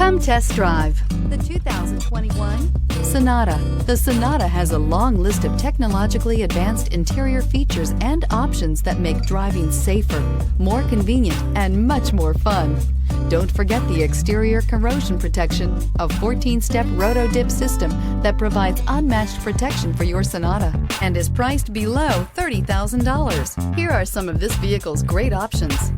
Come test drive the 2021 Sonata. The Sonata has a long list of technologically advanced interior features and options that make driving safer, more convenient, and much more fun. Don't forget the exterior corrosion protection, a 14-step roto-dip system that provides unmatched protection for your Sonata and is priced below $30,000. Here are some of this vehicle's great options: